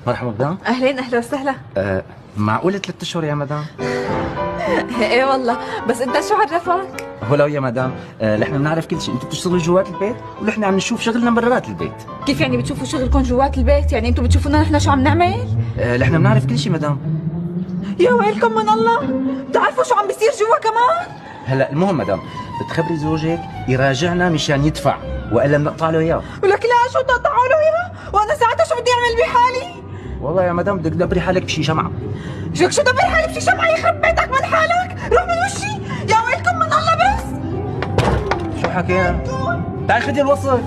مرحبا مدام. اهلين، اهلا وسهلا. معقولة 3 اشهر يا مدام؟ ايه والله، بس انت شو عرفك؟ ولو يا مدام، نحن بنعرف كل شيء، انتوا بتشتغلوا جوات البيت ونحن عم نشوف شغلنا برات البيت. كيف يعني بتشوفوا شغلكم جوات البيت؟ يعني انتم بتشوفونا نحن شو عم نعمل؟ نحن بنعرف كل شيء مدام. يا ويلكم من الله، بتعرفوا شو عم بيصير جوا كمان؟ هلا المهم مدام، بتخبري زوجك يراجعنا مشان يدفع، والا بنقطع له اياه. ولك لا، شو تقطعوا له اياه؟ وانا ساعتها شو بدي اعمل بحالي؟ والله يا مدام بدك تدبري حالك بشي شمعة. لك شو دبر حالي بشي شمعة؟ يخرب بيتك من حالك، روح من وشي، يا ويلكم من الله. بس شو حكينا؟ تعي خدي الوصل.